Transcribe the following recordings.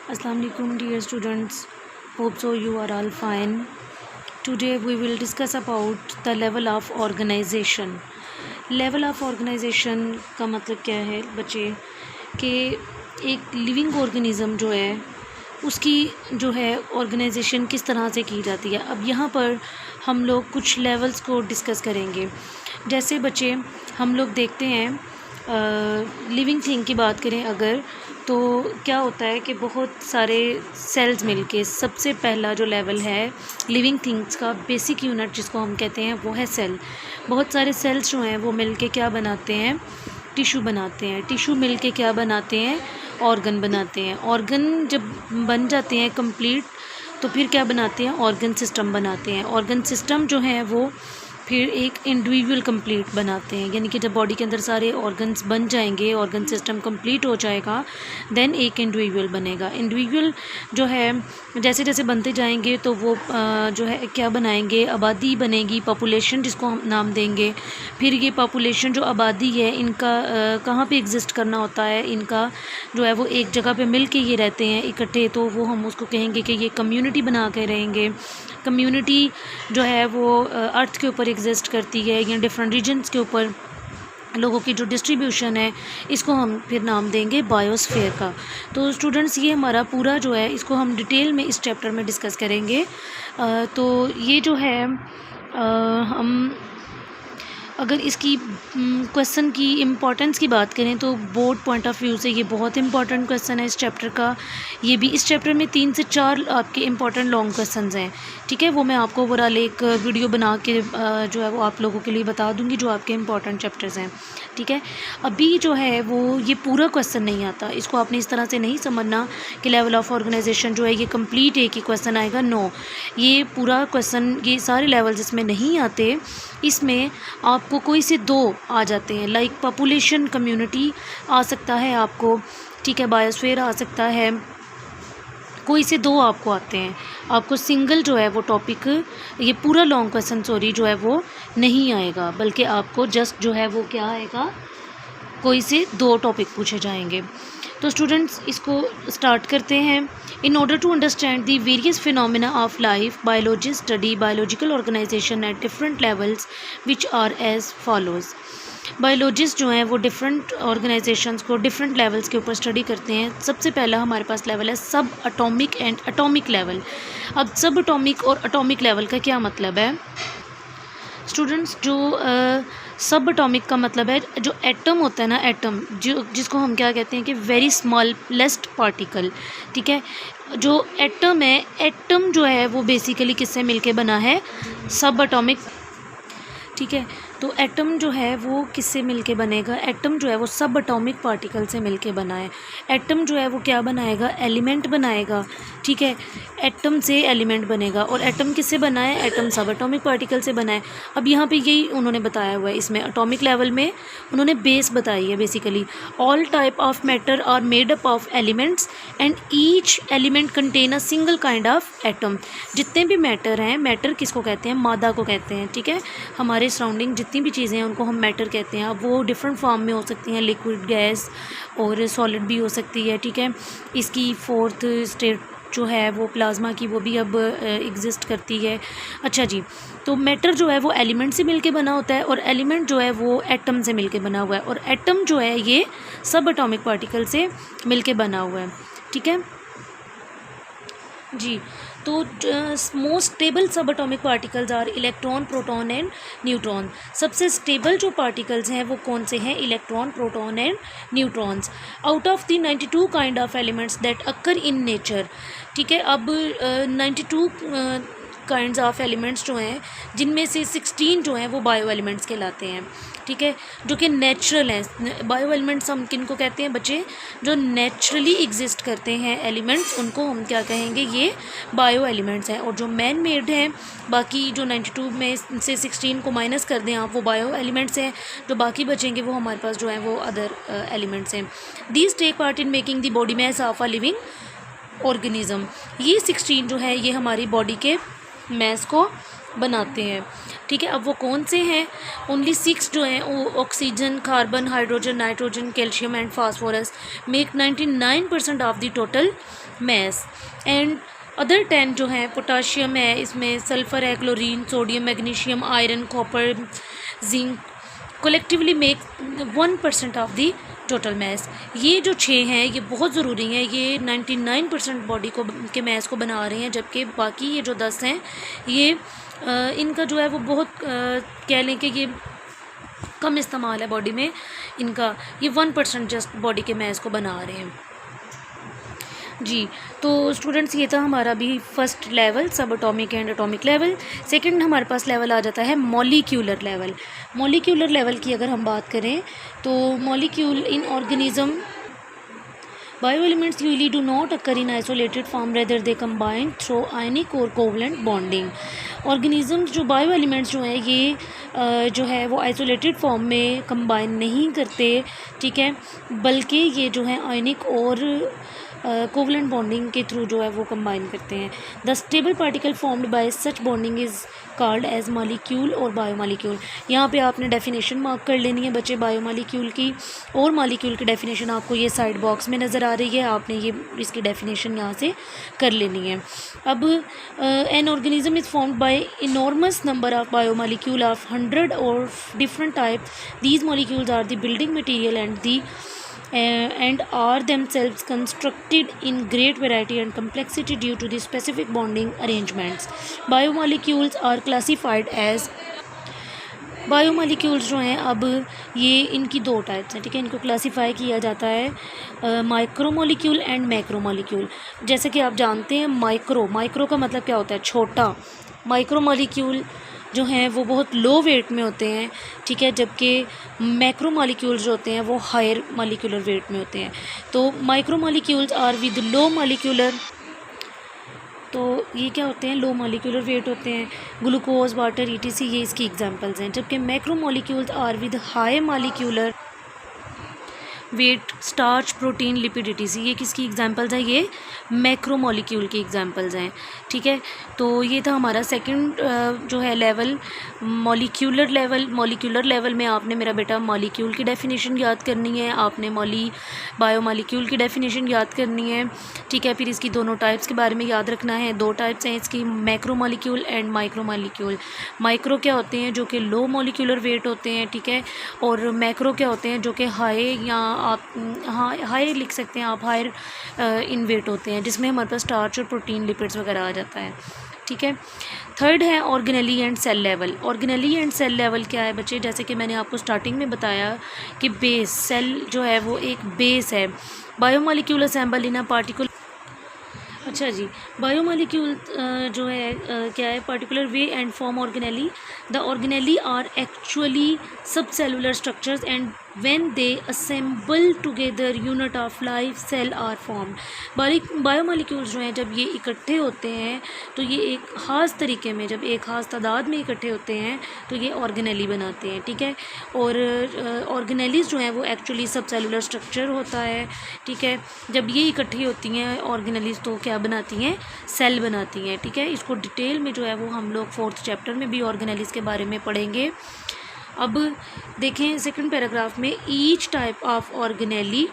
Assalamu alaikum dear students. Hope so you are all fine. Today we will discuss about the level of organization. Level of organization का मतलब क्या है बच्चे कि एक living organism जो है उसकी जो है ऑर्गेनाइजेशन किस तरह से की जाती है। अब यहाँ पर हम लोग कुछ लेवल्स को डिस्कस करेंगे। जैसे बच्चे हम लोग देखते हैं लिविंग थिंग की बात करें अगर, तो क्या होता है कि बहुत सारे सेल्स मिलके सबसे पहला जो लेवल है लिविंग थिंग्स का बेसिक यूनिट जिसको हम कहते हैं वो है सेल। बहुत सारे सेल्स जो हैं वो मिलके क्या बनाते हैं, टिश्यू बनाते हैं। टिश्यू मिलके क्या बनाते हैं, ऑर्गन बनाते हैं। ऑर्गन जब बन जाते हैं कंप्लीट तो फिर क्या बनाते हैं, ऑर्गन सिस्टम बनाते हैं। ऑर्गन सिस्टम जो है वो फिर एक इंडिविजुअल कंप्लीट बनाते हैं, यानी कि जब बॉडी के अंदर सारे ऑर्गन्स बन जाएंगे, ऑर्गन सिस्टम कंप्लीट हो जाएगा, देन एक इंडिविजुअल बनेगा। इंडिविजुअल जो है जैसे जैसे बनते जाएंगे तो वो जो है क्या बनाएंगे, आबादी बनेगी, पॉपुलेशन जिसको हम नाम देंगे। फिर ये पॉपुलेशन जो आबादी है इनका कहाँ पे एग्जिस्ट करना होता है, इनका जो है वो एक जगह पे मिल के ये रहते हैं इकट्ठे, तो वो हम उसको कहेंगे कि ये कम्युनिटी बना के रहेंगे। कम्युनिटी जो है वो अर्थ के ऊपर एग्जिस्ट करती है या डिफरेंट रीजन्स के ऊपर लोगों की जो डिस्ट्रीब्यूशन है, इसको हम फिर नाम देंगे बायोस्फीयर का। तो स्टूडेंट्स ये हमारा पूरा जो है इसको हम डिटेल में इस चैप्टर में डिस्कस करेंगे। तो ये जो है हम अगर इसकी क्वेश्चन की इम्पोर्टेंस की बात करें तो बोर्ड पॉइंट ऑफ व्यू से ये बहुत इंपॉर्टेंट क्वेश्चन है इस चैप्टर का। ये भी इस चैप्टर में 3 से 4 आपके इम्पॉर्टेंट लॉन्ग क्वेश्चंस हैं, ठीक है। वो मैं आपको ओवरऑल एक वीडियो बना के जो है वो आप लोगों के लिए बता दूंगी जो आपके इम्पॉर्टेंट चैप्टर्स हैं, ठीक है। अभी जो है वो ये पूरा क्वेश्चन नहीं आता, इसको आपने इस तरह से नहीं समझना कि लेवल ऑफ ऑर्गेनाइजेशन जो है ये कंप्लीट एक ही क्वेश्चन आएगा। नो, ये पूरा क्वेश्चन, ये सारे लेवल्स इसमें नहीं आते। इसमें आपको कोई से 2 आ जाते हैं, लाइक पॉपुलेशन कम्युनिटी आ सकता है आपको, ठीक है, बायोस्फीयर आ सकता है, कोई से 2 आपको आते हैं। आपको सिंगल जो है वो टॉपिक, ये पूरा लॉन्ग क्वेश्चन सॉरी जो है वो नहीं आएगा, बल्कि आपको जस्ट जो है वो क्या आएगा, कोई से 2 टॉपिक पूछे जाएंगे। तो स्टूडेंट्स इसको स्टार्ट करते हैं। In order to understand the various phenomena of life, biologist study biological organization at different levels which are as follows. Biologist जो हैं वो डिफरेंट ऑर्गेनाइजेशंस को डिफरेंट लेवल्स के ऊपर स्टडी करते हैं। सबसे पहला हमारे पास लेवल है सब एटॉमिक एंड एटॉमिक लेवल। अब सब एटॉमिक और एटॉमिक लेवल का क्या मतलब है स्टूडेंट्स? जो सब एटॉमिक का मतलब है जो एटम होता है ना, एटम जो जिसको हम क्या कहते हैं कि वेरी स्मॉलेस्ट पार्टिकल, ठीक है। जो एटम है, एटम जो है वो बेसिकली किससे मिलके बना है, सब एटॉमिक, ठीक है। तो एटम जो है वो किससे मिलके बनेगा, एटम जो है वो सब एटॉमिक पार्टिकल से मिलके बना है। एटम जो है वो क्या बनाएगा, एलिमेंट बनाएगा, ठीक है। एटम से एलिमेंट बनेगा। और एटम किससे बना है, एटम सब एटॉमिक पार्टिकल से बना है। अब यहाँ पे यही उन्होंने बताया हुआ है, इसमें एटॉमिक लेवल में उन्होंने बेस बताई है basically. All type of matter are made up of elements and each element contain a single kind of atom. जितने भी मैटर हैं, मैटर किसको कहते हैं, मादा को कहते हैं, ठीक है। हमारे सराउंडिंग जितनी भी चीज़ें हैं उनको हम मैटर कहते हैं। अब वो डिफरेंट फॉर्म में हो सकती हैं, लिक्विड, गैस और सॉलिड भी हो सकती है, ठीक है। इसकी 4th स्टेट जो है वो प्लाज्मा की, वो भी अब एग्जिस्ट करती है। अच्छा जी, तो मैटर जो है वो एलिमेंट से मिलके बना होता है और एलिमेंट जो है वो एटम से मिलके बना हुआ है, और एटम जो है ये सब एटॉमिक पार्टिकल से मिलके बना हुआ है, ठीक है जी। तो most stable sub atomic particles are electron, proton and neutron. सबसे स्टेबल जो पार्टिकल्स हैं वो कौन से हैं, electron, proton and neutrons. Out of the 92 kind of elements that occur in nature, ठीक है। अब 92 काइंड्स ऑफ एलिमेंट्स जो हैं जिनमें से 16 जो हैं वो बायो एलिमेंट्स कहलाते हैं, ठीक है, जो कि नेचुरल हैं। बायो एलिमेंट्स हम किन को कहते हैं बच्चे, जो नेचुरली एग्जिस्ट करते हैं एलिमेंट्स, उनको हम क्या कहेंगे, ये बायो एलिमेंट्स हैं। और जो मैन मेड हैं, बाकी जो 92 में से 16 को माइनस कर दें आप, वो बायो एलिमेंट्स हैं। जो बाकी बचेंगे वो हमारे पास जो हैं वो अदर एलिमेंट्स हैं। These take part in making the body mass of a living organism. ये 16 जो है ये हमारी बॉडी के मैस को बनाते हैं, ठीक है। अब वो कौन से हैं? ओनली 6 जो हैं, वो oxygen, carbon, hydrogen, nitrogen, calcium and phosphorus make 99% of the total mess. And other 10 जो हैं, पोटाशियम है, इसमें सल्फ़र है, chlorine, sodium, magnesium, iron, copper, zinc, collectively make 1% of the total mess. ये जो 6 हैं ये बहुत ज़रूरी हैं, ये 99% बॉडी को के मैस को बना रहे हैं, जबकि बाकी ये जो 10 हैं ये इनका जो है वो बहुत कह लें कि ये कम इस्तेमाल है बॉडी में इनका, ये 1% जस्ट बॉडी के मैस को बना रहे हैं जी। तो स्टूडेंट्स ये था हमारा भी फर्स्ट लेवल, सब atomic and atomic level. Second हमारे पास लेवल आ जाता है मॉलिक्यूलर लेवल। मॉलिक्यूलर लेवल की अगर हम बात करें तो molecule in organism bioelements usually do not occur in isolated form rather they combine through ionic और कोवलेंट बॉन्डिंग। ऑर्गेनिजम्स जो बायोएलिमेंट्स जो हैं ये जो है वो आइसोलेटेड फॉर्म में कंबाइन नहीं करते, ठीक है, बल्कि ये जो है आयनिक और कोवलेंट बॉन्डिंग के थ्रू जो है वो कंबाइन करते हैं। The stable particle formed by such bonding is called as molecule और बायोमॉलिक्यूल। यहाँ पे आपने डेफिनेशन मार्क कर लेनी है बच्चे बायोमॉलिक्यूल की, और मॉलिक्यूल की डेफिनेशन आपको ये साइड बॉक्स में नज़र आ रही है, आपने ये इसकी डेफिनेशन यहाँ से कर लेनी है। अब an organism is formed by enormous number of biomolecule of 100 और different type. These molecules are the building material and are themselves constructed in great variety and complexity due to the specific bonding arrangements. Biomolecules are classified as biomolecules जो हैं, अब ये इनकी 2 types हैं, ठीक है। इनको क्लासीफाई किया जाता है माइक्रोमोलिक्यूल एंड मैक्रोमोलिक्यूल। जैसे कि आप जानते हैं माइक्रो का मतलब क्या होता है? छोटा। माइक्रोमोलिक्यूल जो हैं वो बहुत लो वेट में होते हैं, ठीक है, जबकि मैक्रोमोलिक्यूल्स जो होते हैं वो हायर मॉलिक्यूलर वेट में होते हैं। तो micromolecules are with low molecular, तो ये क्या होते हैं? लो मॉलिक्यूलर वेट होते हैं, ग्लूकोज, वाटर, ईटीसी, ये इसकी एग्जांपल्स हैं। जबकि macromolecules are with high molecular weight, starch, protein, lipid, etc, ये किसकी एग्जांपल्स हैं? ये मैक्रोमोलिक्यूल की एग्जांपल्स हैं, ठीक है। तो ये था हमारा सेकंड जो है level molecular level. Molecular level में आपने मेरा बेटा मॉलिक्यूल की डेफिनेशन याद करनी है, आपने बायोमॉलिक्यूल की डेफिनेशन याद करनी है, ठीक है। फिर इसकी दोनों टाइप्स के बारे में याद रखना है। 2 टाइप्स हैं इसकी, मैक्रोमोलिक्यूल एंड माइक्रोमोलिक्यूल। माइक्रो क्या होते हैं? जो कि लो मॉलिक्यूलर वेट होते हैं, ठीक है, और मैक्रो क्या होते हैं? जो कि हाई, या आप हाँ हाई लिख सकते हैं आप, हायर इन वेट होते हैं, जिसमें हमारे पास स्टार्च और प्रोटीन, लिपिड्स वगैरह आ जाता है, ठीक है। थर्ड है organelle and cell level. Organelle and cell level क्या है बच्चे? जैसे कि मैंने आपको स्टार्टिंग में बताया कि बेस, सेल जो है वो एक बेस है। Biomolecule assemble in a particular, अच्छा जी, बायोमॉलिक्यूल जो है क्या है? Particular way and form organelle. The organelle are actually sub cellular structures and when they assemble together unit of life cell are formed। Biomolecules जो हैं जब ये इकट्ठे होते हैं तो ये एक ख़ास तरीके में, जब एक ख़ास तादाद में इकट्ठे होते हैं तो ये ऑर्गेनेली बनाते हैं, ठीक है। और ऑर्गेनेलीज जो हैं वो एक्चुअली सब सेलुलर स्ट्रक्चर होता है, ठीक है। जब ये इकट्ठी होती हैं ऑर्गेनेलीज तो क्या बनाती हैं? सेल बनाती हैं, ठीक है। इसको डिटेल में जो है वो हम लोग 4th चैप्टर में भी ऑर्गेनेलीज के बारे में पढ़ेंगे। अब देखें सेकंड पैराग्राफ में, each type of organelle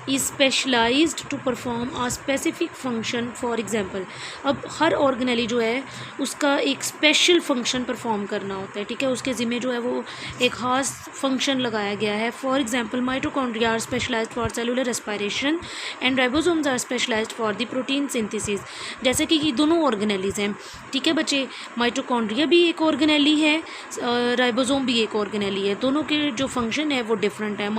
is specialized to perform a specific function. For example, अब हर ऑर्गेनेली जो है उसका एक स्पेशल फंक्शन परफॉर्म करना होता है, ठीक है, उसके ज़िम्मे जो है वो एक ख़ास फंक्शन लगाया गया है। For example, mitochondria are specialized for cellular respiration and ribosomes are specialized for the protein synthesis. जैसे कि ये दोनों ऑर्गेनेलीज हैं, ठीक है बच्चे। माइटोकॉन्ड्रिया भी एक ऑर्गेनेली है, राइबोसोम भी एक ऑर्गेनेली है, दोनों के जो फंक्शन है वो डिफरेंट है।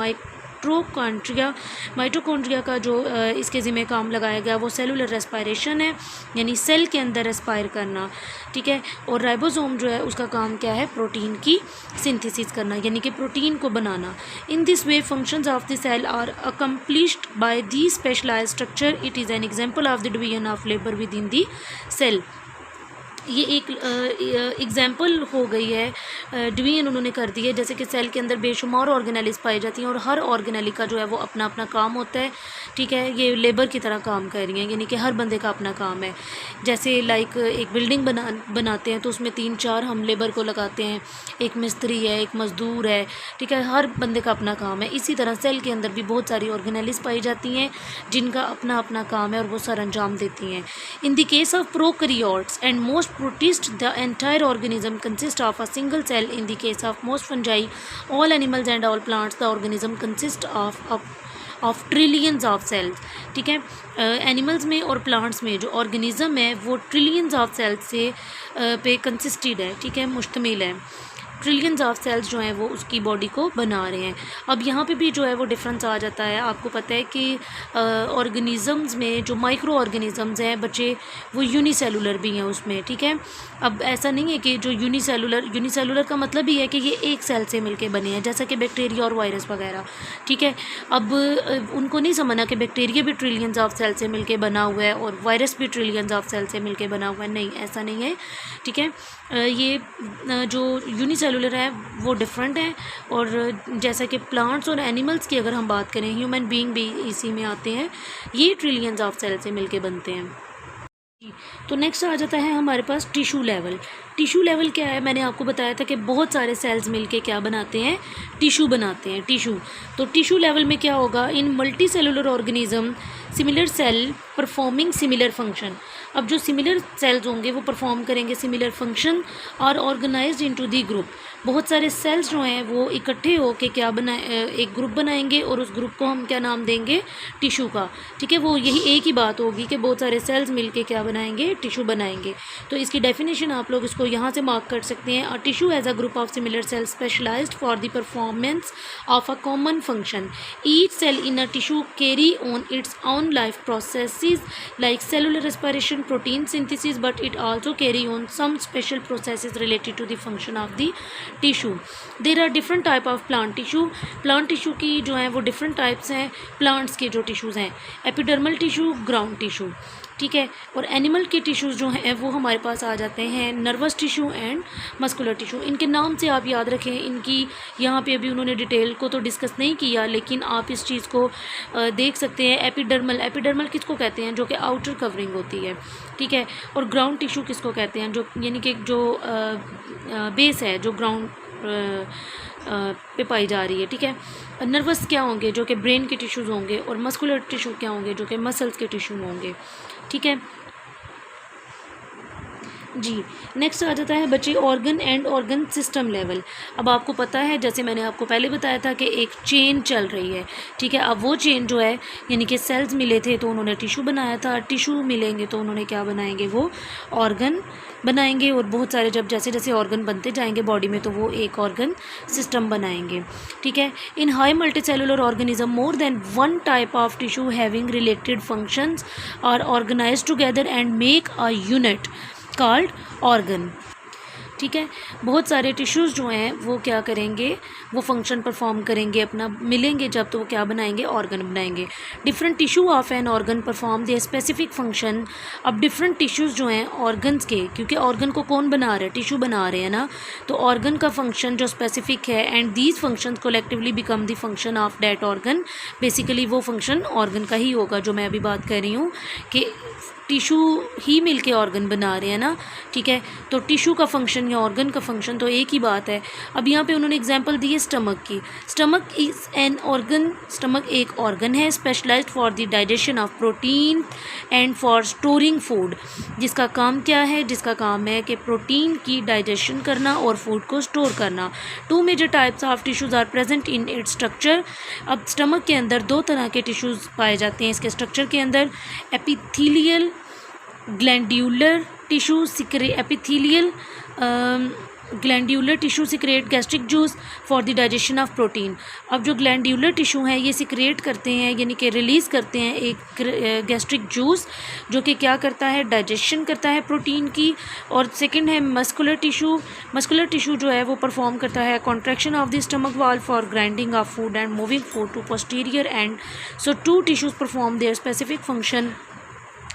माइटोकॉन्ड्रिया का जो इसके ज़िम्मे काम लगाया गया वो सेलुलर रेस्पिरेशन है, यानी सेल के अंदर रेस्पायर करना, ठीक है। और राइबोसोम जो है उसका काम क्या है? प्रोटीन की सिंथेसिस करना, यानी कि प्रोटीन को बनाना। In this way functions of the cell are accomplished by the specialised structure. It is an example of the division of labour within the cell. ये एक एग्जाम्पल हो गई है, डिवीजन उन्होंने कर दी है। जैसे कि सेल के अंदर बेशुमार ऑर्गेनेलिस पाई जाती हैं और हर ऑर्गेनेली का जो है वो अपना अपना काम होता है, ठीक है। ये लेबर की तरह काम कर रही हैं, यानी कि हर बंदे का अपना काम है। जैसे लाइक एक बिल्डिंग बनाते हैं तो उसमें 3-4 हम लेबर को लगाते हैं, एक मिस्त्री है, एक मज़दूर है, ठीक है। हर बंदे का अपना काम है। इसी तरह सेल के अंदर भी बहुत सारी ऑर्गेनेलिस पाई जाती हैं जिनका अपना अपना काम है और वो सर अंजाम देती हैं। In the case of prokaryotes and most protists, the entire organism consists of a single cell. In the case of most fungi, all animals and all plants, the organism consists of trillions of cells, ठीक है। Animals में और plants में जो organism है वो trillions of sales से पे कंसिस्टेड है, ठीक है, मुश्तमिल है। ट्रिलियंस ऑफ सेल्स जो हैं वो उसकी बॉडी को बना रहे हैं। अब यहाँ पे भी जो है वो डिफरेंस आ जाता है। आपको पता है कि ऑर्गेनिज़म्स में जो माइक्रो ऑर्गेनिज़म्स हैं बच्चे, वो यूनिसेलुलर भी हैं उसमें, ठीक है। अब ऐसा नहीं है कि जो यूनिसेलुलर का मतलब ही है कि ये एक सेल से मिलके बने हैं, जैसा कि बैक्टीरिया और वायरस वगैरह, ठीक है। अब उनको नहीं समझना कि बैक्टीरिया भी ट्रिलियंस ऑफ सेल से मिलके बना हुआ है और वायरस भी ट्रिलियंस ऑफ सेल से मिलके बना हुआ है, नहीं, ऐसा नहीं है, ठीक है। ये जो यूनिसेलुलर है वो डिफरेंट है। और जैसा कि प्लांट्स और एनिमल्स की अगर हम बात करें, ह्यूमन बीइंग भी इसी में आते हैं, ये ट्रिलियंस ऑफ सेल से मिलके बनते हैं। तो नेक्स्ट आ जाता है हमारे पास टिशू लेवल। टिशू लेवल क्या है, मैंने आपको बताया था कि बहुत सारे सेल्स मिलके क्या बनाते हैं, टिशू बनाते हैं, टिशू। तो टिशू लेवल में क्या होगा, in multi cellular organism similar cell performing similar function. अब जो सिमिलर सेल्स होंगे वो परफॉर्म करेंगे सिमिलर फंक्शन और ऑर्गेनाइज्ड इनटू दी ग्रुप। बहुत सारे सेल्स जो हैं वो इकट्ठे होकर क्या एक ग्रुप बनाएंगे और उस ग्रुप को हम क्या नाम देंगे, टिशू का, ठीक है। वो यही एक ही बात होगी कि बहुत सारे सेल्स मिलके क्या बनाएंगे, टिशू बनाएंगे। तो इसकी डेफिनेशन आप लोग इसको यहाँ से मार्क कर सकते हैं। A tissue as a group of similar cells specialised for the performance of a common function. Each cell in a tissue carry on its own life processes like cellular respiration, protein synthesis, but it also carry on some special processes related to the function of the tissue. There are different type of plant tissue. Plant tissue की जो है वो different types हैं। plants के जो tissues हैं, epidermal tissue, ground tissue, ठीक है। और एनिमल के टिश्यूज़ जो हैं वो हमारे पास आ जाते हैं nervous tissue and muscular tissue. इनके नाम से आप याद रखें, इनकी यहाँ पे अभी उन्होंने डिटेल को तो डिस्कस नहीं किया, लेकिन आप इस चीज़ को देख सकते हैं। एपिडर्मल किसको कहते हैं, जो कि आउटर कवरिंग होती है, ठीक है। और ग्राउंड टिश्यू किसको कहते हैं, जो यानी कि जो बेस है, जो ग्राउंड पे पाई जा रही है, ठीक है। नर्वस क्या होंगे, जो कि ब्रेन के टिश्यूज़ होंगे, और मस्कुलर टिश्यू क्या होंगे, जो कि मसल्स के टिश्यू होंगे, ठीक है जी। नेक्स्ट आ जाता है बच्चे organ and organ system level. अब आपको पता है, जैसे मैंने आपको पहले बताया था कि एक चेन चल रही है, ठीक है। अब वो चेन जो है, यानी कि सेल्स मिले थे तो उन्होंने टिश्यू बनाया था, टिश्यू मिलेंगे तो उन्होंने क्या बनाएंगे, वो ऑर्गन बनाएंगे। और बहुत सारे जब जैसे जैसे ऑर्गन बनते जाएंगे बॉडी में तो वो एक ऑर्गन सिस्टम बनाएंगे, ठीक है। In high multi cellular organism more than one type of tissue having related functions are organized together and make a unit called organ, ठीक है। बहुत सारे टिश्यूज़ जो हैं वो क्या करेंगे, वो फंक्शन परफॉर्म करेंगे अपना, मिलेंगे जब तो वो क्या बनाएंगे, ऑर्गन बनाएंगे। Different tissue of an organ perform the specific function. अब डिफरेंट टिश्यूज़ जो हैं ऑर्गन्स के, क्योंकि ऑर्गन को कौन बना रहे हैं, टिश्यू बना रहे हैं ना, तो ऑर्गन का फंक्शन जो स्पेसिफिक है, and these functions collectively become the function of that organ. Basically वो फंक्शन ऑर्गन का ही होगा, जो मैं अभी बात कर रही हूँ कि टिशू ही मिलके ऑर्गन बना रहे हैं ना, ठीक है। तो टिशू का फंक्शन या ऑर्गन का फंक्शन तो एक ही बात है। अब यहाँ पे उन्होंने एग्जांपल दी है स्टमक की। Stomach is an organ, stomach एक ऑर्गन है specialized for the digestion of protein and for storing food. जिसका काम क्या है, जिसका काम है कि प्रोटीन की डाइजेशन करना और फूड को स्टोर करना। 2 major types of tissues are present in its structure. अब स्टमक के अंदर 2 तरह के टिश्यूज़ पाए जाते हैं इसके स्ट्रक्चर के अंदर। Epithelial glandular tissue glandular tissue secrete gastric juice for the digestion of protein. अब जो ग्लैंड्यूलर टिश्यू हैं ये सिक्रेट करते हैं, यानी कि रिलीज़ करते हैं एक गैस्ट्रिक जूस, जो कि क्या करता है, डाइजेशन करता है प्रोटीन की। और सेकंड है मस्कुलर टिश्यू। मस्कुलर टिश्यू जो है वो परफॉर्म करता है contraction of the stomach wall for grinding of food and moving food to posterior end. So 2 tissues perform their specific function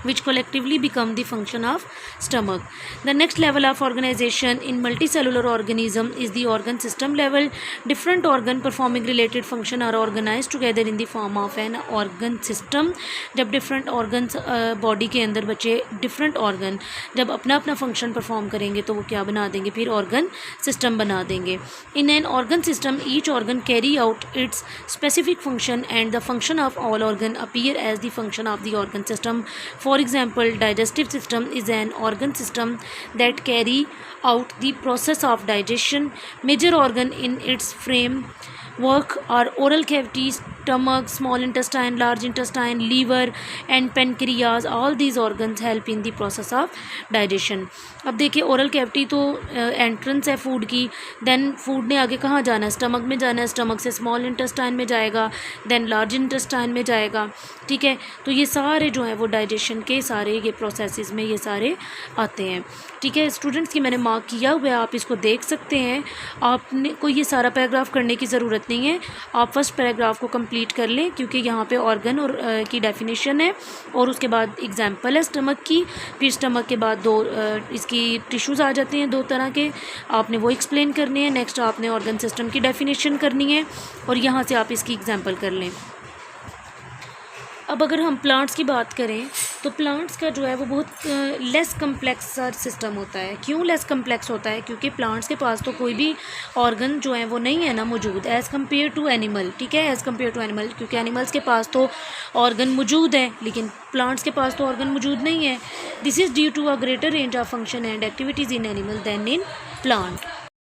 which collectively become the function of stomach. The next level of organization in multicellular organism is the organ system level. Different organ performing related function are organized together in the form of an organ system. जब different organs body के अंदर बचे different organ जब अपना अपना function perform करेंगे तो वो क्या बना देंगे, फिर organ system बना देंगे. In an organ system, each organ carry out its specific function and the function of all organ appear as the function of the organ system. For example, digestive system is an organ system that carry out the process of digestion. Major organ in its framework are oral cavity, stomach, small intestine, large intestine, liver and pancreas. All these organs help in the process of digestion. अब देखिए oral cavity तो entrance है food की, then food ने आगे कहाँ जाना है, स्टमक में जाना है, स्टमक से स्मॉल इंटेस्टाइन में जाएगा, देन लार्ज इंटेस्टाइन में जाएगा. ठीक है, तो ये सारे जो हैं वो डाइजेशन के सारे ये प्रोसेसेस में ये सारे आते हैं. ठीक है स्टूडेंट्स, की मैंने मार्क किया हुआ है, आप इसको देख सकते हैं. आपने को ये सारा पैराग्राफ करने की ज़रूरत नहीं है, आप फर्स्ट पैराग्राफ को कंप्लीट कर लें क्योंकि यहाँ पे ऑर्गन और की डेफिनेशन है और उसके बाद एग्जांपल है स्टमक की. फिर स्टमक के बाद दो इसकी टिश्यूज़ आ जाते हैं दो तरह के, आपने वो एक्सप्लेन करने हैं. नेक्स्ट आपने ऑर्गन सिस्टम की डेफिनेशन करनी है और यहाँ से आप इसकी एग्जांपल कर लें. अब अगर हम प्लांट्स की बात करें तो प्लांट्स का जो है वो बहुत लेस कम्प्लेक्स सिस्टम होता है. क्यों लेस कम्प्लेक्स होता है? क्योंकि प्लांट्स के पास तो कोई भी ऑर्गन जो है वो नहीं है ना मौजूद एज़ कम्पेयर टू एनिमल. ठीक है, एज़ कम्पेयर टू एनिमल, क्योंकि एनिमल्स के पास तो ऑर्गन मौजूद है लेकिन प्लांट्स के पास तो ऑर्गन मौजूद नहीं है. This is due to a greater range of function and activities in animal than in plant.